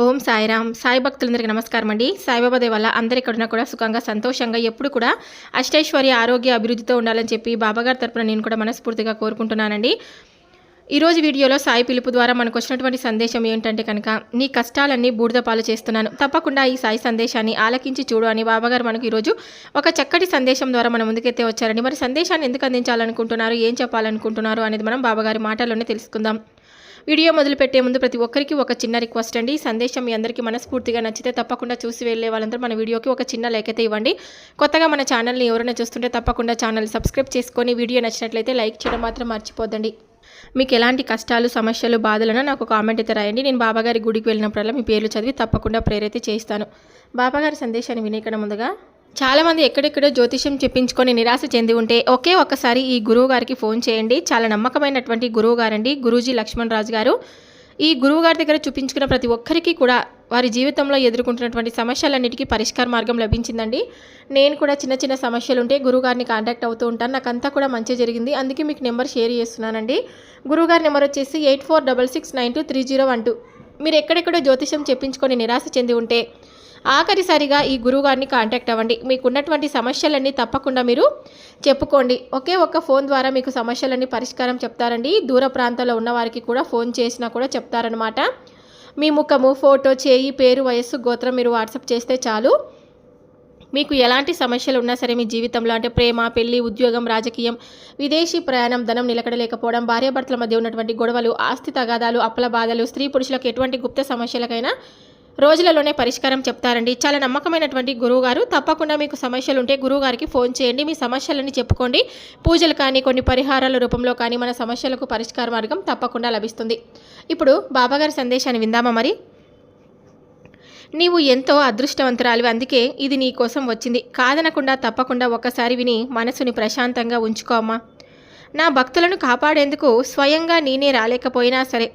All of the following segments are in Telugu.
ఓం సాయిరామ్. సాయి భక్తులందరికీ నమస్కారం అండి. సాయిబాబా దయ వల్ల అందరి ఎక్కడున్నా కూడా సుఖంగా సంతోషంగా ఎప్పుడు కూడా అష్టైశ్వర్య ఆరోగ్య అభివృద్ధితో ఉండాలని చెప్పి బాబాగారి తరపున నేను కూడా మనస్ఫూర్తిగా కోరుకుంటున్నానండి. ఈరోజు వీడియోలో సాయి పిలుపు ద్వారా మనకు వచ్చినటువంటి సందేశం ఏంటంటే కనుక, నీ కష్టాలన్నీ బూడిద పాలు చేస్తున్నాను, తప్పకుండా ఈ సాయి సందేశాన్ని ఆలకించి చూడు అని బాబాగారు మనకు ఈరోజు ఒక చక్కటి సందేశం ద్వారా మన ముందుకైతే వచ్చారండి. మరి సందేశాన్ని ఎందుకు అందించాలనుకుంటున్నారు, ఏం చెప్పాలనుకుంటున్నారు అనేది మనం బాబాగారి మాటల్లోనే తెలుసుకుందాం. వీడియో మొదలుపెట్టే ముందు ప్రతి ఒక్కరికి ఒక చిన్న రిక్వెస్ట్ అండి. ఈ సందేశం మీ అందరికీ మనస్ఫూర్తిగా నచ్చితే తప్పకుండా చూసి వెళ్ళే వాళ్ళందరూ మన వీడియోకి ఒక చిన్న లైక్ అయితే ఇవ్వండి. కొత్తగా మన ఛానల్ని ఎవరైనా చూస్తుంటే తప్పకుండా ఛానల్ సబ్స్క్రైబ్ చేసుకొని వీడియో నచ్చినట్లయితే లైక్ చేయడం మాత్రం మర్చిపోద్దండి. మీకు ఎలాంటి కష్టాలు, సమస్యలు, బాధలను నాకు కామెంట్ అయితే రాయండి. నేను బాబాగారి గుడికి వెళ్ళినప్పుడల్లా మీ పేర్లు చదివి తప్పకుండా ప్రేరైతే చేయిస్తాను. బాబాగారి సందేశాన్ని వినేకన్నా ముందుగా, చాలామంది ఎక్కడెక్కడో జ్యోతిష్యం చెప్పించుకొని నిరాశ చెంది ఉంటే ఒకే ఒక్కసారి ఈ గురువు గారికి ఫోన్ చేయండి. చాలా నమ్మకమైనటువంటి గురువు గారండి, గురూజీ లక్ష్మణ్ రాజు గారు. ఈ గురువు గారి దగ్గర చూపించుకున్న ప్రతి ఒక్కరికి కూడా వారి జీవితంలో ఎదుర్కొంటున్నటువంటి సమస్యలన్నిటికీ పరిష్కార మార్గం లభించిందండి. నేను కూడా చిన్న చిన్న సమస్యలు ఉంటే గురువుగారిని కాంటాక్ట్ అవుతూ ఉంటాను. నాకంతా కూడా మంచి జరిగింది. అందుకే మీకు నెంబర్ షేర్ చేస్తున్నానండి. గురువుగారి నెంబర్ వచ్చేసి 8466923012. మీరు ఎక్కడెక్కడో జ్యోతిష్యం చెప్పించుకొని నిరాశ చెంది ఉంటే ఆఖరిసారిగా ఈ గురువుగారిని కాంటాక్ట్ అవ్వండి. మీకున్నటువంటి సమస్యలన్నీ తప్పకుండా మీరు చెప్పుకోండి. ఒకే ఒక్క ఫోన్ ద్వారా మీకు సమస్యలన్నీ పరిష్కారం చెప్తారండి. దూర ప్రాంతాల్లో ఉన్న వారికి కూడా ఫోన్ చేసినా కూడా చెప్తారనమాట. మీ ముఖము, ఫోటో, చేయి, పేరు, వయస్సు, గోత్రం మీరు వాట్సాప్ చేస్తే చాలు. మీకు ఎలాంటి సమస్యలు ఉన్నా సరే మీ జీవితంలో, అంటే ప్రేమ, పెళ్లి, ఉద్యోగం, రాజకీయం, విదేశీ ప్రయాణం, ధనం నిలకడలేకపోవడం, భార్యాభర్తల మధ్య ఉన్నటువంటి గొడవలు, ఆస్తి తగాదాలు, అప్పుల బాధలు, స్త్రీ పురుషులకు ఎటువంటి గుప్త సమస్యలకైనా రోజులలోనే పరిష్కారం చెప్తారండి. చాలా నమ్మకమైనటువంటి గురువుగారు. తప్పకుండా మీకు సమస్యలు ఉంటే గురువుగారికి ఫోన్ చేయండి. మీ సమస్యలని చెప్పుకోండి. పూజలు కానీ కొన్ని పరిహారాల రూపంలో కానీ మన సమస్యలకు పరిష్కార మార్గం తప్పకుండా లభిస్తుంది. ఇప్పుడు బాబాగారి సందేశాన్ని విందామా. మరి నీవు ఎంతో అదృష్టవంతురాలివి, అందుకే ఇది నీ కోసం వచ్చింది. కాదనకుండా తప్పకుండా ఒక్కసారి విని మనసుని ప్రశాంతంగా ఉంచుకోమ్మా. నా భక్తులను కాపాడేందుకు స్వయంగా నేనే రాలేకపోయినా సరే,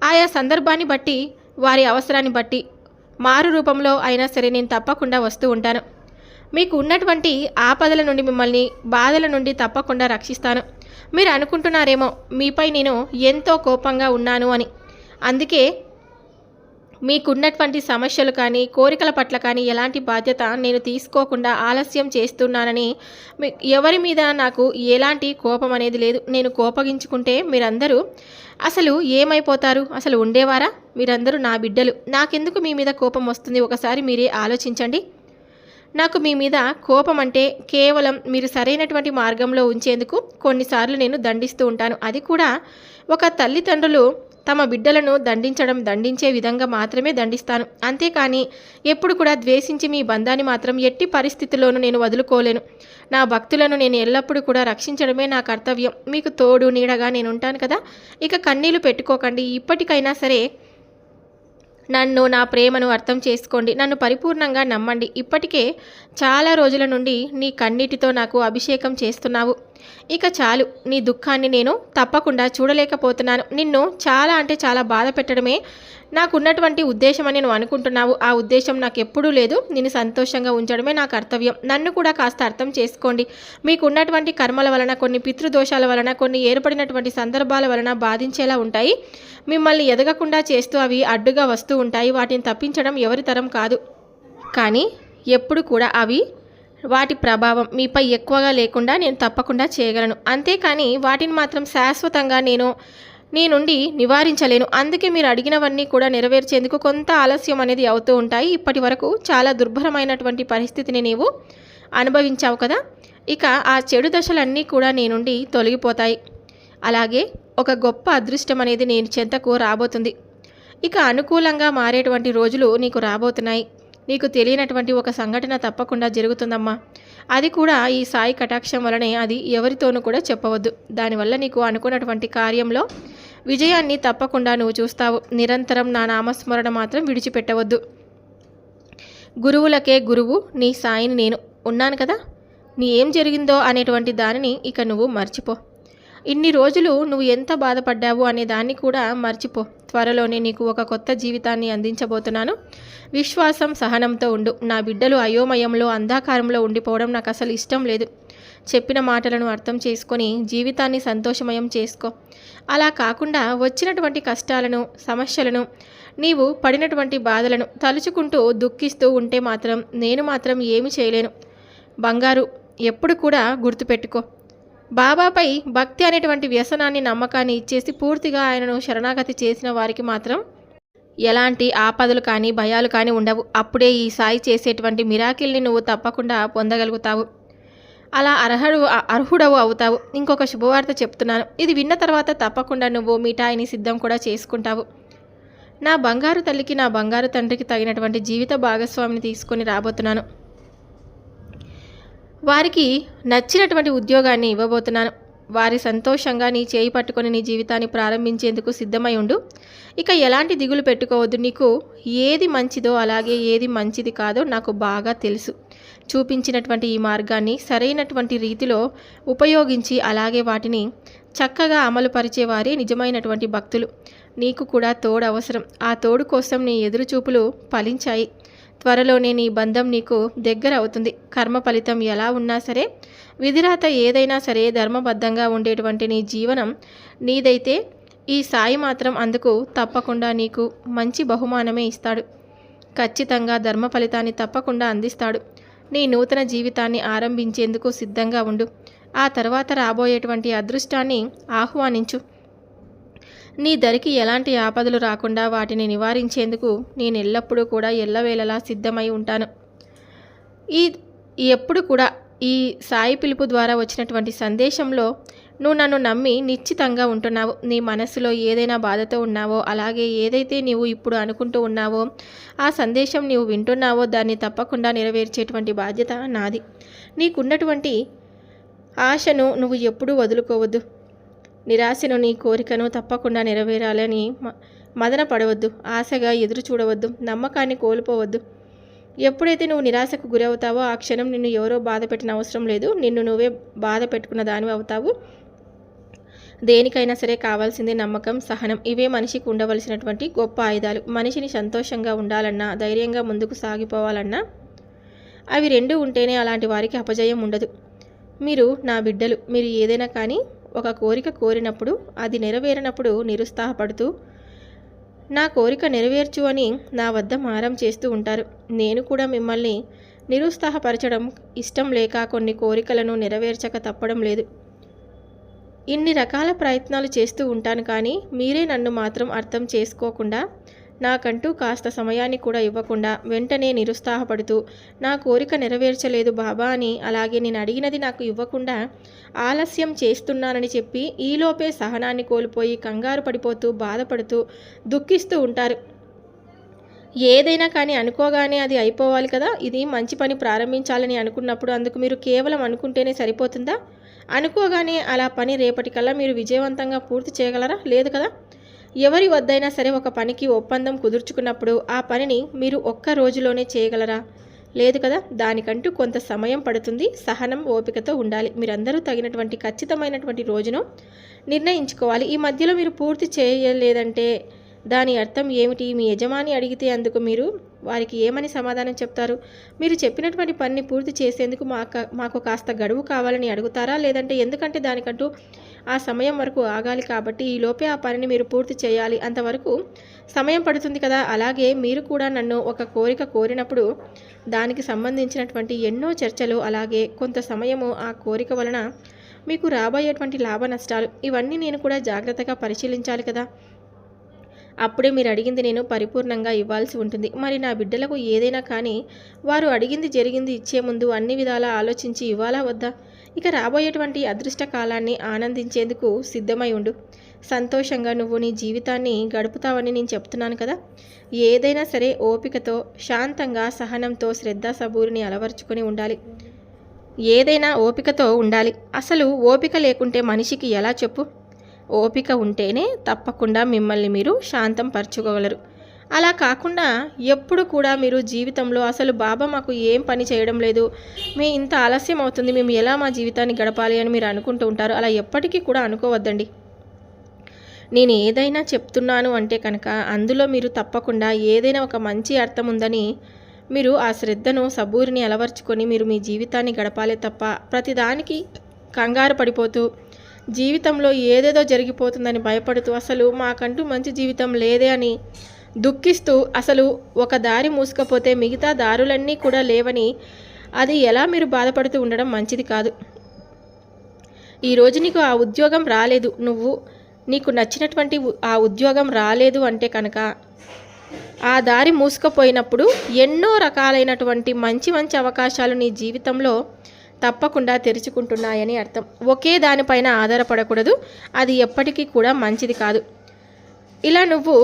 ఆయా సందర్భాన్ని బట్టి, వారి అవసరాన్ని బట్టి, మారు రూపంలో అయినా సరే నేను తప్పకుండా వస్తూ ఉంటాను. మీకు ఉన్నటువంటి ఆపదల నుండి, మిమ్మల్ని బాధల నుండి తప్పకుండా రక్షిస్తాను. మీరు అనుకుంటున్నారేమో మీపై నేను ఎంతో కోపంగా ఉన్నాను అని. అందుకే మీకున్నటువంటి సమస్యలు కానీ, కోరికల పట్ల కానీ ఎలాంటి బాధ్యత నేను తీసుకోకుండా ఆలస్యం చేస్తున్నానని. ఎవరి మీద నాకు ఎలాంటి కోపం అనేది లేదు. నేను కోపగించుకుంటే మీరందరూ అసలు ఏమైపోతారు? అసలు ఉండేవారా? మీరందరూ నా బిడ్డలు. నాకెందుకు మీ మీద కోపం వస్తుంది? ఒకసారి మీరే ఆలోచించండి. నాకు మీ మీద కోపం అంటే కేవలం మీరు సరైనటువంటి మార్గంలో ఉంచేందుకు కొన్నిసార్లు నేను దండిస్తూ ఉంటాను. అది కూడా ఒక తల్లిదండ్రులు తమ బిడ్డలను దండించే విధంగా మాత్రమే దండిస్తాను. అంతేకాని ఎప్పుడు కూడా ద్వేషించి మీ బంధాన్ని మాత్రం ఎట్టి పరిస్థితుల్లోనూ నేను వదులుకోలేను. నా భక్తులను నేను ఎల్లప్పుడూ కూడా రక్షించడమే నా కర్తవ్యం. మీకు తోడు నీడగా నేను ఉంటాను కదా. ఇక కన్నీళ్లు పెట్టుకోకండి. ఇప్పటికైనా సరే నన్ను, నా ప్రేమను అర్థం చేసుకోండి. నన్ను పరిపూర్ణంగా నమ్మండి. ఇప్పటికే చాలా రోజుల నుండి నీ కన్నీటితో నాకు అభిషేకం చేస్తున్నావు. ఇక చాలు. నీ దుఃఖాన్ని నేను తప్పకుండా చూడలేకపోతున్నాను. నిన్ను చాలా అంటే చాలా బాధ పెట్టడమే నాకున్నటువంటి ఉద్దేశం అని నువ్వు అనుకుంటున్నావు. ఆ ఉద్దేశం నాకు ఎప్పుడూ లేదు. నేను సంతోషంగా ఉంచడమే నా కర్తవ్యం. నన్ను కూడా కాస్త అర్థం చేసుకోండి. మీకున్నటువంటి కర్మల వలన, కొన్ని పితృదోషాల వలన, కొన్ని ఏర్పడినటువంటి సందర్భాల వలన బాధించేలా ఉంటాయి. మిమ్మల్ని ఎదగకుండా చేస్తూ అవి అడ్డుగా వస్తూ ఉంటాయి. వాటిని తప్పించడం ఎవరి తరం కాదు. కానీ ఎప్పుడు కూడా వాటి ప్రభావం మీపై ఎక్కువగా లేకుండా నేను తప్పకుండా చేయగలను. అంతేకాని వాటిని మాత్రం శాశ్వతంగా నీ నుండి నివారించలేను. అందుకే మీరు అడిగినవన్నీ కూడా నెరవేర్చేందుకు కొంత ఆలస్యం అనేది అవుతూ ఉంటాయి. ఇప్పటి వరకు చాలా దుర్భరమైనటువంటి పరిస్థితిని నీవు అనుభవించావు కదా. ఇక ఆ చెడు దశలన్నీ కూడా నీ నుండి తొలగిపోతాయి. అలాగే ఒక గొప్ప అదృష్టం అనేది నేను చెంతకు రాబోతుంది. ఇక అనుకూలంగా మారేటువంటి రోజులు నీకు రాబోతున్నాయి. నీకు తెలియనటువంటి ఒక సంఘటన తప్పకుండా జరుగుతుందమ్మా. అది కూడా ఈ సాయి కటాక్షం వలనే. అది ఎవరితోనూ కూడా చెప్పవద్దు. దానివల్ల నీకు అనుకున్నటువంటి కార్యంలో విజయాన్ని తప్పకుండా నువ్వు చూస్తావు. నిరంతరం నా నామస్మరణ మాత్రం విడిచిపెట్టవద్దు. గురువులకే గురువు నీ సాయిని నేను ఉన్నాను కదా. నీ ఏం జరిగిందో అనేటువంటి దానిని ఇక నువ్వు మర్చిపో. ఇన్ని రోజులు నువ్వు ఎంత బాధపడ్డావు అనే దాన్ని కూడా మర్చిపో. త్వరలోనే నీకు ఒక కొత్త జీవితాన్ని అందించబోతున్నాను. విశ్వాసం, సహనంతో ఉండు. నా బిడ్డలు అయోమయంలో, అంధకారంలో ఉండిపోవడం నాకు అసలు ఇష్టం లేదు. చెప్పిన మాటలను అర్థం చేసుకొని జీవితాన్ని సంతోషమయం చేసుకో. అలా కాకుండా వచ్చినటువంటి కష్టాలను, సమస్యలను నీవు పడినటువంటి బాధలను తలుచుకుంటూ దుఃఖిస్తూ ఉంటే మాత్రం నేను మాత్రం ఏమి చేయలేను. బంగారు, ఎప్పుడు కూడా గుర్తుపెట్టుకో, బాబాపై భక్తి అనేటువంటి వ్యసనాన్ని నమ్మకాన్ని ఇచ్చేసి పూర్తిగా ఆయనను శరణాగతి చేసిన వారికి మాత్రం ఎలాంటి ఆపదలు కానీ భయాలు కానీ ఉండవు. అప్పుడే ఈ సాయి చేసేటువంటి మిరాకిల్ని నువ్వు తప్పకుండా పొందగలుగుతావు. అలా అర్హుడవు అవుతావు. ఇంకొక శుభవార్త చెప్తున్నాను. ఇది విన్న తర్వాత తప్పకుండా నువ్వు మిఠాయిని సిద్ధం కూడా చేసుకుంటావు. నా బంగారు తల్లికి, నా బంగారు తండ్రికి తగినటువంటి జీవిత భాగస్వామిని తీసుకొని రాబోతున్నాను. వారికి నచ్చినటువంటి ఉద్యోగాన్ని ఇవ్వబోతున్నాను. వారి సంతోషంగా నీ చేయి పట్టుకొని నీ జీవితాన్ని ప్రారంభించేందుకు సిద్ధమై ఉండు. ఇక ఎలాంటి దిగులు పెట్టుకోవద్దు. నీకు ఏది మంచిదో అలాగే ఏది మంచిది కాదో నాకు బాగా తెలుసు. చూపించినటువంటి ఈ మార్గాన్ని సరైనటువంటి రీతిలో ఉపయోగించి అలాగే వాటిని చక్కగా అమలుపరిచేవారే నిజమైనటువంటి భక్తులు. నీకు కూడా తోడు అవసరం. ఆ తోడు కోసం నీ ఎదురుచూపులు ఫలించాయి. త్వరలోనే నీ బంధం నీకు దగ్గర అవుతుంది. కర్మ ఫలితం ఎలా ఉన్నా సరే, విధిరాత ఏదైనా సరే, ధర్మబద్ధంగా ఉండేటువంటి నీ జీవనం నీదైతే ఈ సాయి మాత్రం అందుకు తప్పకుండా నీకు మంచి బహుమానమే ఇస్తాడు. ఖచ్చితంగా ధర్మ ఫలితాన్ని తప్పకుండా అందిస్తాడు. నీ నూతన జీవితాన్ని ఆరంభించేందుకు సిద్ధంగా ఉండు. ఆ తర్వాత రాబోయేటువంటి అదృష్టాన్ని ఆహ్వానించు. నీ దరికి ఎలాంటి ఆపదలు రాకుండా వాటిని నివారించేందుకు నేను ఎల్లప్పుడూ కూడా ఎల్లవేళలా సిద్ధమై ఉంటాను. ఎప్పుడు కూడా ఈ సాయి పిలుపు ద్వారా వచ్చినటువంటి సందేశంలో నువ్వు నన్ను నమ్మి నిశ్చితంగా ఉంటున్నావు. నీ మనసులో ఏదైనా బాధతో ఉన్నావో, అలాగే ఏదైతే నీవు ఇప్పుడు అనుకుంటూ ఉన్నావో, ఆ సందేశం నీవు వింటున్నావో దాన్ని తప్పకుండా నెరవేర్చేటువంటి బాధ్యత నాది. నీకున్నటువంటి ఆశను నువ్వు ఎప్పుడూ వదులుకోవద్దు. నిరాశను, నీ కోరికను తప్పకుండా నెరవేరాలని మదన పడవద్దు. ఆశగా ఎదురు చూడవద్దు. నమ్మకాన్ని కోల్పోవద్దు. ఎప్పుడైతే నువ్వు నిరాశకు గురవుతావో ఆ క్షణం నిన్ను ఎవరో బాధ పెట్టిన అవసరం లేదు. నిన్ను నువ్వే బాధ పెట్టుకున్న దానివి అవుతావు. దేనికైనా సరే కావాల్సింది నమ్మకం, సహనం. ఇవే మనిషికి ఉండవలసినటువంటి గొప్ప ఆయుధాలు. మనిషిని సంతోషంగా ఉండాలన్నా, ధైర్యంగా ముందుకు సాగిపోవాలన్నా అవి రెండు ఉంటేనే అలాంటి వారికి అపజయం ఉండదు. మీరు నా బిడ్డలు. మీరు ఏదైనా కానీ ఒక కోరిక కోరినప్పుడు అది నెరవేరినప్పుడు నిరుత్సాహపడుతూ నా కోరిక నెరవేర్చు అని నా వద్ద మారం చేస్తూ ఉంటారు. నేను కూడా మిమ్మల్ని నిరుత్సాహపరచడం ఇష్టం లేక కొన్ని కోరికలను నెరవేర్చక తప్పడం లేదు. ఇన్ని రకాల ప్రయత్నాలు చేస్తూ ఉంటాను, కానీ మీరే నన్ను మాత్రం అర్థం చేసుకోకుండా, నాకంటూ కాస్త సమయాన్ని కూడా ఇవ్వకుండా వెంటనే నిరుత్సాహపడుతూ నా కోరిక నెరవేర్చలేదు బాబా అని, అలాగే నేను అడిగినది నాకు ఇవ్వకుండా ఆలస్యం చేస్తున్నానని చెప్పి ఈలోపే సహనాన్ని కోల్పోయి కంగారు పడిపోతూ బాధపడుతూ దుఃఖిస్తూ ఉంటారు. ఏదైనా కానీ అనుకోగానే అది అయిపోవాలి కదా. ఇది మంచి పని ప్రారంభించాలని అనుకున్నప్పుడు అందుకు మీరు కేవలం అనుకుంటేనే సరిపోతుందా? అనుకోగానే అలా పని రేపటికల్లా మీరు విజయవంతంగా పూర్తి చేయగలరా? లేదు కదా. ఎవరి వద్దైనా సరే ఒక పనికి ఒప్పందం కుదుర్చుకున్నప్పుడు ఆ పనిని మీరు ఒక్క రోజులోనే చేయగలరా? లేదు కదా. దానికంటూ కొంత సమయం పడుతుంది. సహనం, ఓపికతో ఉండాలి. మీరందరూ తగినటువంటి ఖచ్చితమైనటువంటి రోజును నిర్ణయించుకోవాలి. ఈ మధ్యలో మీరు పూర్తి చేయలేదంటే దాని అర్థం ఏమిటి? మీ యజమాని అడిగితే అందుకు మీరు వారికి ఏమని సమాధానం చెప్తారు? మీరు చెప్పినటువంటి పనిని పూర్తి చేసేందుకు మాకు కాస్త గడువు కావాలని అడుగుతారా? లేదంటే ఎందుకంటే దానికంటూ ఆ సమయం వరకు ఆగాలి కాబట్టి ఈ లోపే ఆ పనిని మీరు పూర్తి చేయాలి, అంతవరకు సమయం పడుతుంది కదా. అలాగే మీరు కూడా నన్ను ఒక కోరిక కోరినప్పుడు దానికి సంబంధించినటువంటి ఎన్నో చర్చలు, అలాగే కొంత సమయము ఆ కోరిక వలన మీకు రాబోయేటువంటి లాభ నష్టాలు ఇవన్నీ నేను కూడా జాగ్రత్తగా పరిశీలించాలి కదా. అప్పుడే మీరు అడిగింది నేను పరిపూర్ణంగా ఇవ్వాల్సి ఉంటుంది. మరి నా బిడ్డలకు ఏదైనా కానీ వారు అడిగింది జరిగింది ఇచ్చే ముందు అన్ని విధాలా ఆలోచించి ఇవ్వాలా వద్దా? ఇక రాబోయేటువంటి అదృష్ట కాలాన్ని ఆనందించేందుకు సిద్ధమై ఉండు. సంతోషంగా నువ్వు నీ జీవితాన్ని గడుపుతావని నేను చెప్తున్నాను కదా. ఏదైనా సరే ఓపికతో, శాంతంగా, సహనంతో, శ్రద్ధ సబూరిని అలవర్చుకొని ఉండాలి. ఏదైనా ఓపికతో ఉండాలి. అసలు ఓపిక లేకుంటే మనిషికి ఎలా చెప్పు? ఓపిక ఉంటేనే తప్పకుండా మిమ్మల్ని మీరు శాంతం పరచుకోగలరు. అలా కాకుండా ఎప్పుడు కూడా మీరు జీవితంలో అసలు బాబా మాకు ఏం పని చేయడం లేదు, మీ ఇంత ఆలస్యం అవుతుంది, మేము ఎలా మా జీవితాన్ని గడపాలి అని మీరు అనుకుంటూ ఉంటారు. అలా ఎప్పటికీ కూడా అనుకోవద్దండి. నేను ఏదైనా చెప్తున్నాను అంటే కనుక అందులో మీరు తప్పకుండా ఏదైనా ఒక మంచి అర్థం ఉందని మీరు ఆ శ్రద్ధను, సబూరిని అలవర్చుకొని మీరు మీ జీవితాన్ని గడపాలే తప్ప ప్రతిదానికి కంగారు పడిపోతూ జీవితంలో ఏదేదో జరిగిపోతుందని భయపడుతూ అసలు మాకంటూ మంచి జీవితం లేదే అని దుఃఖిస్తూ అసలు ఒక దారి మూసుకపోతే మిగతా దారులన్నీ కూడా లేవని అది ఎలా మీరు బాధపడుతూ ఉండడం మంచిది కాదు. ఈరోజు నీకు ఆ ఉద్యోగం రాలేదు, నీకు నచ్చినటువంటి ఆ ఉద్యోగం రాలేదు అంటే కనుక ఆ దారి మూసుకుపోయినప్పుడు ఎన్నో రకాలైనటువంటి మంచి మంచి అవకాశాలు నీ జీవితంలో తప్పకుండా తెరుచుకుంటున్నాయని అర్థం. ఒకే దానిపైన ఆధారపడకూడదు, అది ఎప్పటికీ కూడా మంచిది కాదు. ఇలా నువ్వు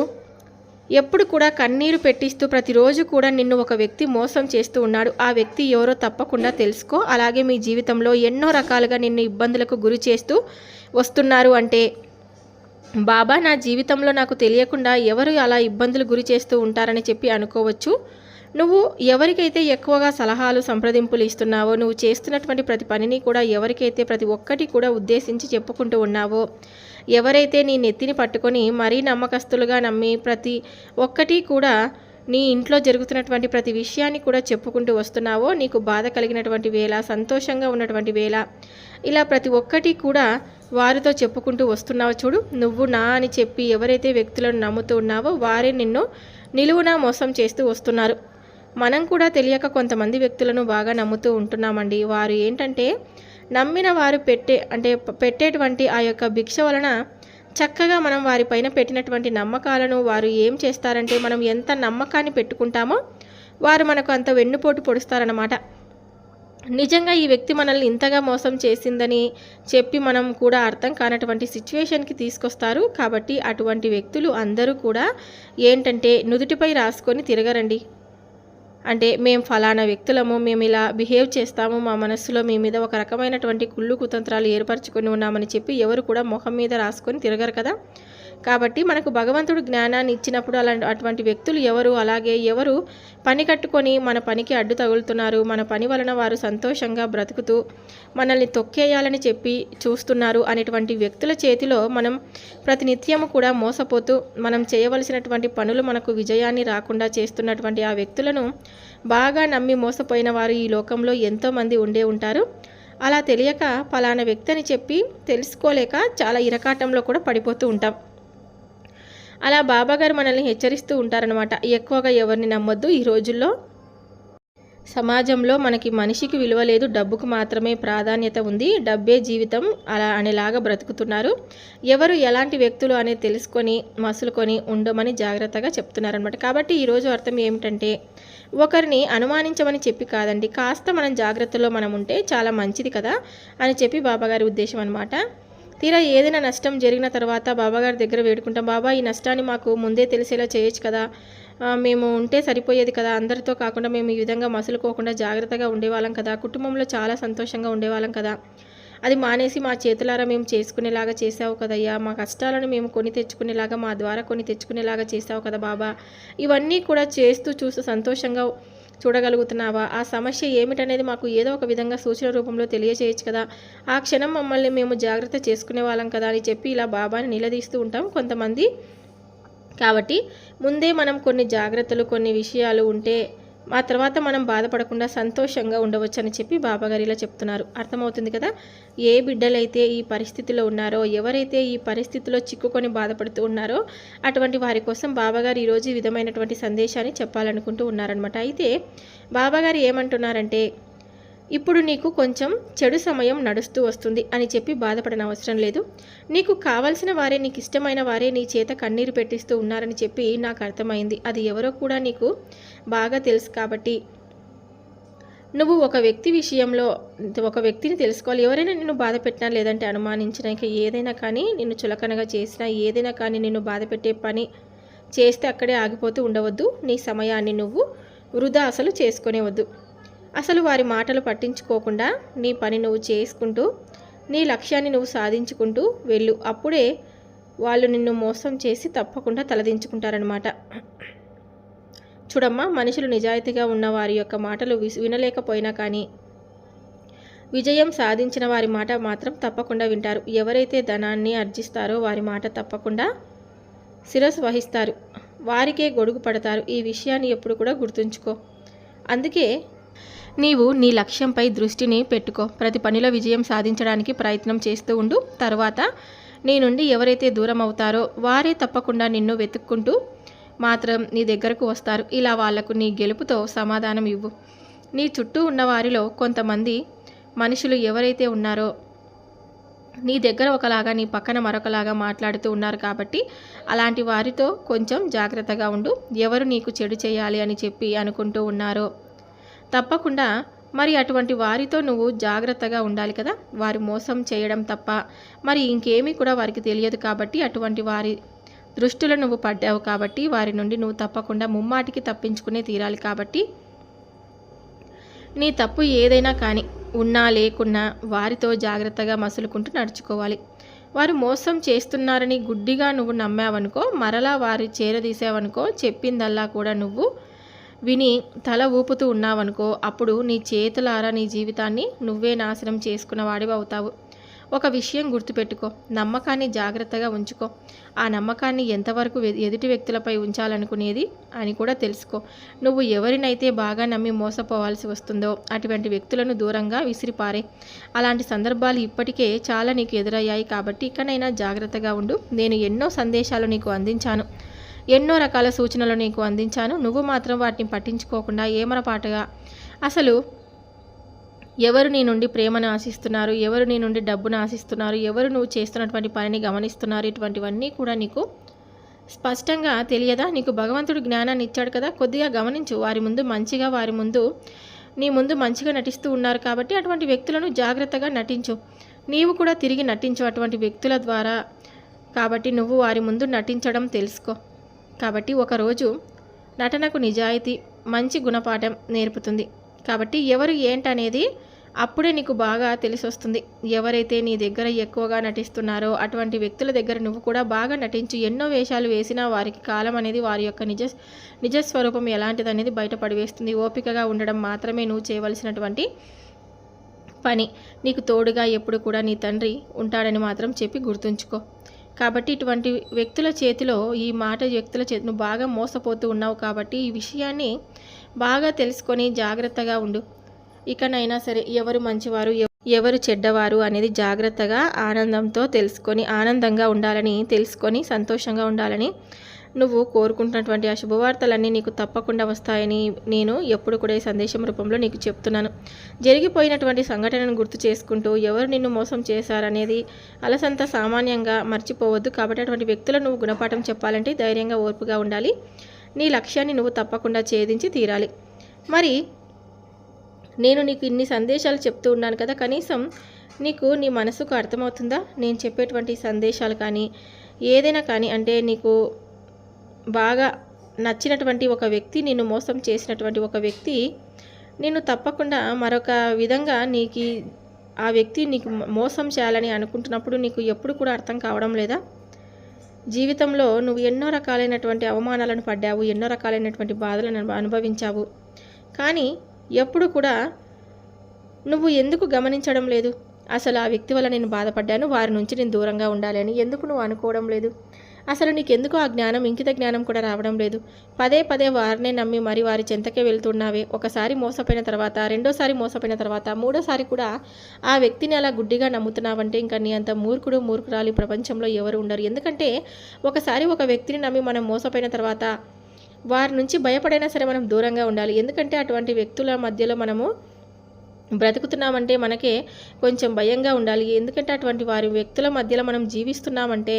ఎప్పుడు కూడా కన్నీరు పెట్టిస్తూ ప్రతిరోజు కూడా నిన్ను ఒక వ్యక్తి మోసం చేస్తూ ఉన్నాడు. ఆ వ్యక్తి ఎవరో తప్పకుండా తెలుసుకో. అలాగే మీ జీవితంలో ఎన్నో రకాలుగా నిన్ను ఇబ్బందులకు గురి చేస్తూ వస్తున్నారు అంటే బాబా నా జీవితంలో నాకు తెలియకుండా ఎవరు అలా ఇబ్బందులు గురి చేస్తూ ఉంటారని చెప్పి అనుకోవచ్చు. నువ్వు ఎవరికైతే ఎక్కువగా సలహాలు సంప్రదింపులు ఇస్తున్నావో, నువ్వు చేస్తున్నటువంటి ప్రతి పనిని కూడా ఎవరికైతే ప్రతి ఒక్కటి కూడా ఉద్దేశించి చెప్పుకుంటూ ఉన్నావో, ఎవరైతే నీ నెత్తిని పట్టుకొని మరీ నమ్మకస్తులుగా నమ్మి ప్రతి ఒక్కటి కూడా నీ ఇంట్లో జరుగుతున్నటువంటి ప్రతి విషయాన్ని కూడా చెప్పుకుంటూ వస్తున్నావో, నీకు బాధ కలిగినటువంటి వేళ, సంతోషంగా ఉన్నటువంటి వేళ, ఇలా ప్రతి ఒక్కటి కూడా వారితో చెప్పుకుంటూ వస్తున్నావు చూడు. నువ్వు నా అని చెప్పి ఎవరైతే వ్యక్తులను నమ్ముతూ ఉన్నావో వారే నిన్ను నిలువునా మోసం చేస్తూ వస్తున్నారు. మనం కూడా తెలియక కొంతమంది వ్యక్తులను బాగా నమ్ముతూ ఉంటున్నామండి. వారు ఏంటంటే నమ్మిన వారు పెట్టేటువంటి ఆ యొక్క భిక్ష వలన చక్కగా మనం వారిపైన పెట్టినటువంటి నమ్మకాలను వారు ఏం చేస్తారంటే మనం ఎంత నమ్మకాన్ని పెట్టుకుంటామో వారు మనకు అంత వెన్నుపోటు పొడుస్తారన్నమాట. నిజంగా ఈ వ్యక్తి మనల్ని ఇంతగా మోసం చేసిందని చెప్పి మనం కూడా అర్థం కానటువంటి సిచ్యువేషన్కి తీసుకొస్తారు. కాబట్టి అటువంటి వ్యక్తులు అందరూ కూడా ఏంటంటే నుదుటిపై రాసుకొని తిరగరండి. అంటే మేము ఫలానా వ్యక్తులము, మేము ఇలా బిహేవ్ చేస్తాము, మా మనస్సులో మీ మీద ఒక రకమైనటువంటి కుళ్ళు కుతంత్రాలు ఏర్పరచుకొని ఉన్నామని చెప్పి ఎవరు కూడా మొహం మీద రాసుకొని తిరగరు కదా. కాబట్టి మనకు భగవంతుడు జ్ఞానాన్ని ఇచ్చినప్పుడు అటువంటి వ్యక్తులు ఎవరు, అలాగే ఎవరు పని కట్టుకొని మన పనికి అడ్డు తగులుతున్నారు, మన పని వలన వారు సంతోషంగా బ్రతుకుతూ మనల్ని తొక్కేయాలని చెప్పి చూస్తున్నారు అనేటువంటి వ్యక్తుల చేతిలో మనం ప్రతినిత్యము కూడా మోసపోతూ మనం చేయవలసినటువంటి పనులు మనకు విజయాన్ని రాకుండా చేస్తున్నటువంటి ఆ వ్యక్తులను బాగా నమ్మి మోసపోయిన వారు ఈ లోకంలో ఎంతోమంది ఉండే ఉంటారు. అలా తెలియక ఫలానా వ్యక్తి అని చెప్పి తెలుసుకోలేక చాలా ఇరకాటంలో కూడా పడిపోతూ ఉంటాం. అలా బాబాగారు మనల్ని హెచ్చరిస్తూ ఉంటారనమాట. ఎక్కువగా ఎవరిని నమ్మొద్దు. ఈ రోజుల్లో సమాజంలో మనకి మనిషికి విలువ లేదు, డబ్బుకు మాత్రమే ప్రాధాన్యత ఉంది, డబ్బే జీవితం అలా అనేలాగా బ్రతుకుతున్నారు. ఎవరు ఎలాంటి వ్యక్తులు అనేది తెలుసుకొని మసులుకొని ఉండమని జాగ్రత్తగా చెప్తున్నారనమాట. కాబట్టి ఈరోజు అర్థం ఏమిటంటే ఒకరిని అనుమానించమని చెప్పి కాదండి, కాస్త మనం జాగ్రత్తలో మనం ఉంటే చాలా మంచిది కదా అని చెప్పి బాబాగారి ఉద్దేశం అనమాట. తీరా ఏదైనా నష్టం జరిగిన తర్వాత బాబాగారి దగ్గర వేడుకుంటాం, బాబా ఈ నష్టాన్ని మాకు ముందే తెలిసేలా చేయొచ్చు కదా, మేము ఉంటే సరిపోయేది కదా, అందరితో కాకుండా మేము ఈ విధంగా మసులుకోకుండా జాగ్రత్తగా ఉండేవాళ్ళం కదా, కుటుంబంలో చాలా సంతోషంగా ఉండేవాళ్ళం కదా, అది మానేసి మా చేతులారా మేము చేసుకునేలాగా చేసావు కదయ్యా, మా కష్టాలను మేము కొని తెచ్చుకునేలాగా, మా ద్వారా కొని తెచ్చుకునేలాగా చేసావు కదా బాబా, ఇవన్నీ కూడా చూస్తూ సంతోషంగా చూడగలుగుతున్నావా, ఆ సమస్య ఏమిటనేది మాకు ఏదో ఒక విధంగా సూచన రూపంలో తెలియజేయచ్చు కదా, ఆ క్షణం మమ్మల్ని మేము జాగ్రత్త చేసుకునే వాళ్ళం కదా అని చెప్పి ఇలా బాబాని నిలదీస్తూ ఉంటాం కొంతమంది. కాబట్టి ముందే మనం కొన్ని జాగ్రత్తలు, కొన్ని విషయాలు ఉంటే ఆ తర్వాత మనం బాధపడకుండా సంతోషంగా ఉండవచ్చు అని చెప్పి బాబాగారు ఇలా చెప్తున్నారు. అర్థమవుతుంది కదా. ఏ బిడ్డలైతే ఈ పరిస్థితిలో ఉన్నారో, ఎవరైతే ఈ పరిస్థితిలో చిక్కుకొని బాధపడుతూ ఉన్నారో అటువంటి వారి కోసం బాబాగారు ఈరోజు ఈ విధమైనటువంటి సందేశాన్ని చెప్పాలనుకుంటూ ఉన్నారనమాట. అయితే బాబాగారు ఏమంటున్నారంటే ఇప్పుడు నీకు కొంచెం చెడు సమయం నడుస్తూ వస్తుంది అని చెప్పి బాధపడన అవసరం లేదు. నీకు కావలసిన వారే, నీకు ఇష్టమైన వారే నీ చేత కన్నీరు పెట్టిస్తూ ఉన్నారని చెప్పి నాకు అర్థమైంది. అది ఎవరో కూడా నీకు బాగా తెలుసు. కాబట్టి నువ్వు ఒక వ్యక్తిని తెలుసుకోవాలి. ఎవరైనా నిన్ను బాధ పెట్టినా, లేదంటే అనుమానించినా, ఇంకా ఏదైనా కానీ నిన్ను చులకనగా చేసినా, ఏదైనా కానీ నిన్ను బాధ పెట్టే పని చేస్తే అక్కడే ఆగిపోతూ ఉండవద్దు. నీ సమయాన్ని నువ్వు వృధా అసలు చేసుకునేవద్దు. అసలు వారి మాటలు పట్టించుకోకుండా నీ పని నువ్వు చేసుకుంటూ నీ లక్ష్యాన్ని నువ్వు సాధించుకుంటూ వెళ్ళు. అప్పుడే వాళ్ళు నిన్ను మోసం చేసి తప్పకుండా తలదించుకుంటారనమాట. చూడమ్మా, మనుషులు నిజాయితీగా ఉన్న వారి యొక్క మాటలు వినలేకపోయినా కానీ విజయం సాధించిన వారి మాట మాత్రం తప్పకుండా వింటారు. ఎవరైతే ధనాన్ని ఆర్జిస్తారో వారి మాట తప్పకుండా శిరస్సు వహిస్తారు, వారికే గొడుగు పడతారు. ఈ విషయాన్ని ఎప్పుడు కూడా గుర్తుంచుకో. అందుకే నీవు నీ లక్ష్యంపై దృష్టిని పెట్టుకో. ప్రతి పనిలో విజయం సాధించడానికి ప్రయత్నం చేస్తూ ఉండు. తర్వాత నీ నుండి ఎవరైతే దూరం అవుతారో వారే తప్పకుండా నిన్ను వెతుక్కుంటూ మాత్రం నీ దగ్గరకు వస్తారు. ఇలా వాళ్లకు నీ గెలుపుతో సమాధానం ఇవ్వు. నీ చుట్టూ ఉన్న వారిలో కొంతమంది మనుషులు ఎవరైతే ఉన్నారో నీ దగ్గర ఒకలాగా నీ పక్కన మరొకలాగా మాట్లాడుతూ ఉన్నారు కాబట్టి అలాంటి వారితో కొంచెం జాగ్రత్తగా ఉండు. ఎవరు నీకు చెడు చేయాలి అని చెప్పి అనుకుంటూ ఉన్నారో తప్పకుండా మరి అటువంటి వారితో నువ్వు జాగ్రత్తగా ఉండాలి కదా. వారు మోసం చేయడం తప్ప మరి ఇంకేమీ కూడా వారికి తెలియదు కాబట్టి అటువంటి వారి దృష్టిలో నువ్వు పడ్డావు కాబట్టి వారి నుండి నువ్వు తప్పకుండా ముమ్మాటికి తప్పించుకునే తీరాలి. కాబట్టి నీ తప్పు ఏదైనా కానీ ఉన్నా లేకున్నా వారితో జాగ్రత్తగా మసులుకుంటూ నడుచుకోవాలి. వారు మోసం చేస్తున్నారని గుడ్డిగా నువ్వు నమ్మావనుకో, మరలా వారు చేరదీసావనుకో, చెప్పిందల్లా కూడా నువ్వు విని తల ఊపుతూ ఉన్నావనుకో, అప్పుడు నీ చేతులారా నీ జీవితాన్ని నువ్వే నాశనం చేసుకున్న వాడివి అవుతావు. ఒక విషయం గుర్తుపెట్టుకో, నమ్మకాన్ని జాగ్రత్తగా ఉంచుకో. ఆ నమ్మకాన్ని ఎంతవరకు ఎదుటి వ్యక్తులపై ఉంచాలనుకునేది అని కూడా తెలుసుకో. నువ్వు ఎవరినైతే బాగా నమ్మి మోసపోవాల్సి వస్తుందో అటువంటి వ్యక్తులను దూరంగా విసిరిపారే. అలాంటి సందర్భాలు ఇప్పటికే చాలా నీకు ఎదురయ్యాయి కాబట్టి ఇకనైనా జాగ్రత్తగా ఉండు. నేను ఎన్నో సందేశాలు నీకు అందించాను, ఎన్నో రకాల సూచనలు నీకు అందించాను. నువ్వు మాత్రం వాటిని పట్టించుకోకుండా ఏమరపాటుగా అసలు ఎవరు నీ నుండి ప్రేమను ఆశిస్తున్నారు, ఎవరు నీ నుండి డబ్బును ఆశిస్తున్నారు, ఎవరు నువ్వు చేస్తున్నటువంటి పనిని గమనిస్తున్నారు, ఇటువంటివన్నీ కూడా నీకు స్పష్టంగా తెలియదా? నీకు భగవంతుడు జ్ఞానాన్ని ఇచ్చాడు కదా, కొద్దిగా గమనించు. వారి ముందు మంచిగా, వారి ముందు నీ ముందు మంచిగా నటిస్తూ ఉన్నారు కాబట్టి అటువంటి వ్యక్తులను జాగ్రత్తగా నటించు. నీవు కూడా తిరిగి నటించు అటువంటి వ్యక్తుల ద్వారా. కాబట్టి నువ్వు వారి ముందు నటించడం తెలుసుకో. కాబట్టి ఒకరోజు నటనకు నిజాయితీ మంచి గుణపాఠం నేర్పుతుంది. కాబట్టి ఎవరు ఏంటనేది అప్పుడే నీకు బాగా తెలిసి వస్తుంది. ఎవరైతే నీ దగ్గర ఎక్కువగా నటిస్తున్నారో అటువంటి వ్యక్తుల దగ్గర నువ్వు కూడా బాగా నటించు. ఎన్నో వేషాలు వేసినా వారికి కాలం అనేది వారి యొక్క నిజస్వరూపం ఎలాంటిదనేది బయటపడివేస్తుంది. ఓపికగా ఉండడం మాత్రమే నువ్వు చేయవలసినటువంటి పని. నీకు తోడుగా ఎప్పుడు కూడా నీ తండ్రి ఉంటాడని మాత్రం చెప్పి గుర్తుంచుకో. కాబట్టి ఇటువంటి వ్యక్తుల చేతిలో వ్యక్తుల చేతి నువ్వు బాగా మోసపోతూ ఉన్నావు కాబట్టి ఈ విషయాన్ని బాగా తెలుసుకొని జాగ్రత్తగా ఉండు. ఇకనైనా సరే ఎవరు మంచివారు ఎవరు చెడ్డవారు అనేది జాగ్రత్తగా ఆనందంతో తెలుసుకొని ఆనందంగా ఉండాలని తెలుసుకొని సంతోషంగా ఉండాలని నువ్వు కోరుకుంటున్నటువంటి ఆ శుభవార్తలన్నీ నీకు తప్పకుండా వస్తాయని నేను ఎప్పుడు కూడా ఈ సందేశం రూపంలో నీకు చెప్తున్నాను. జరిగిపోయినటువంటి సంఘటనను గుర్తు చేసుకుంటూ ఎవరు నిన్ను మోసం చేశారనేది అలసంత సామాన్యంగా మర్చిపోవద్దు. కాబట్టి అటువంటి వ్యక్తులను నువ్వు గుణపాఠం చెప్పాలంటే ధైర్యంగా ఓర్పుగా ఉండాలి. నీ లక్ష్యాన్ని నువ్వు తప్పకుండా ఛేదించి తీరాలి. మరి నేను నీకు ఇన్ని సందేశాలు చెప్తూ ఉన్నాను కదా, కనీసం నీకు నీ మనసుకు అర్థమవుతుందా? నేను చెప్పేటువంటి సందేశాలు కానీ ఏదైనా కానీ అంటే నీకు బాగా నచ్చినటువంటి ఒక వ్యక్తి, నిన్ను మోసం చేసినటువంటి ఒక వ్యక్తి నిన్ను తప్పకుండా మరొక విధంగా ఆ వ్యక్తి నీకు మోసం చేయాలని అనుకుంటున్నప్పుడు నీకు ఎప్పుడు కూడా అర్థం కావడం లేదా? జీవితంలో నువ్వు ఎన్నో రకాలైనటువంటి అవమానాలను పడ్డావు, ఎన్నో రకాలైనటువంటి బాధలను అనుభవించావు. కానీ ఎప్పుడు కూడా నువ్వు ఎందుకు గమనించడం లేదు? అసలు ఆ వ్యక్తి వల్ల నేను బాధపడ్డాను, వారి నుంచి నేను దూరంగా ఉండాలి అని ఎందుకు నువ్వు అనుకోవడం లేదు? అసలు నీకెందుకు ఆ జ్ఞానం, ఇంకిత జ్ఞానం కూడా రావడం లేదు? పదే పదే వారినే నమ్మి మరి వారి చెంతకే వెళ్తున్నావే. ఒకసారి మోసపోయిన తర్వాత, రెండోసారి మోసపోయిన తర్వాత, మూడోసారి కూడా ఆ వ్యక్తిని అలా గుడ్డిగా నమ్ముతున్నావంటే ఇంకా నీ అంత మూర్ఖురాలు ప్రపంచంలో ఎవరు ఉండరు. ఎందుకంటే ఒకసారి ఒక వ్యక్తిని నమ్మి మనం మోసపోయిన తర్వాత వారి నుంచి భయపడైనా సరే మనం దూరంగా ఉండాలి. ఎందుకంటే అటువంటి వ్యక్తుల మధ్యలో మనము బ్రతుకుతున్నామంటే మనకే కొంచెం భయంగా ఉండాలి. ఎందుకంటే అటువంటి వారి వ్యక్తుల మధ్యలో మనం జీవిస్తున్నామంటే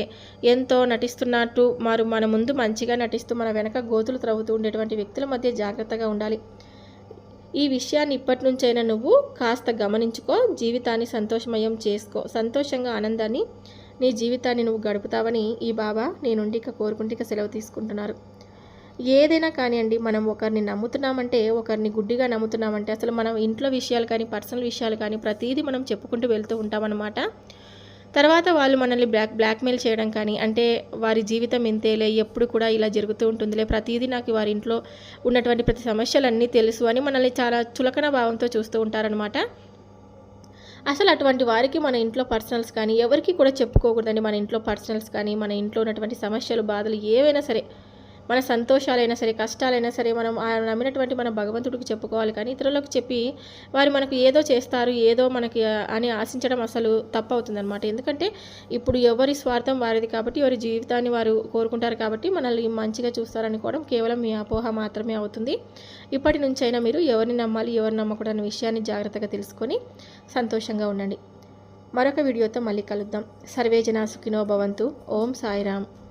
ఎంతో నటిస్తున్నట్టు మన ముందు మంచిగా నటిస్తూ మన వెనక గోతులు త్రవ్వుతూ ఉండేటువంటి వ్యక్తుల మధ్య జాగ్రత్తగా ఉండాలి. ఈ విషయాన్ని ఇప్పటి నుంచైనా నువ్వు కాస్త గమనించుకో. జీవితాన్ని సంతోషమయం చేసుకో. సంతోషంగా ఆనందాన్ని నీ జీవితాన్ని నువ్వు గడుపుతావని ఈ బాబా నీ నుండి ఇక కోరుకుంటే ఇక సెలవు తీసుకుంటున్నారు. ఏదైనా కానివ్వండి, మనం ఒకరిని నమ్ముతున్నామంటే, ఒకరిని గుడ్డిగా నమ్ముతున్నామంటే అసలు మనం ఇంట్లో విషయాలు కానీ పర్సనల్ విషయాలు కానీ ప్రతిదీ మనం చెప్పుకుంటూ వెళ్తూ ఉంటామన్నమాట. తర్వాత వాళ్ళు మనల్ని బ్లాక్మెయిల్ చేయడం కానీ, అంటే వారి జీవితం ఇంతేలే, ఎప్పుడు కూడా ఇలా జరుగుతూ ఉంటుందిలే, ప్రతిదీ నాకు వారి ఇంట్లో ఉన్నటువంటి ప్రతి సమస్యలన్నీ తెలుసు అని మనల్ని చాలా చులకన భావంతో చూస్తూ ఉంటారనమాట. అసలు అటువంటి వారికి మన ఇంట్లో పర్సనల్స్ కానీ ఎవరికి కూడా చెప్పుకోకూడదండి. మన ఇంట్లో పర్సనల్స్ కానీ మన ఇంట్లో ఉన్నటువంటి సమస్యలు బాధలు ఏవైనా సరే మన సంతోషాలైనా సరే, కష్టాలైనా సరే మనం నమ్మినటువంటి మన భగవంతుడికి చెప్పుకోవాలి. కానీ ఇతరులకు చెప్పి వారు మనకు ఏదో చేస్తారు, ఏదో మనకి అని ఆశించడం అసలు తప్పవుతుందనమాట. ఎందుకంటే ఇప్పుడు ఎవరి స్వార్థం వారిది కాబట్టి, ఎవరి జీవితాన్ని వారు కోరుకుంటారు కాబట్టి మనల్ని మంచిగా చూస్తారనుకోవడం కేవలం మీ అపోహ మాత్రమే అవుతుంది. ఇప్పటి నుంచైనా మీరు ఎవరిని నమ్మాలి, ఎవరిని నమ్మకూడదు అనే విషయాన్ని జాగ్రత్తగా తెలుసుకొని సంతోషంగా ఉండండి. మరొక వీడియోతో మళ్ళీ కలుద్దాం. సర్వే జనా సుఖినో భవంతు. ఓం సాయిరామ్.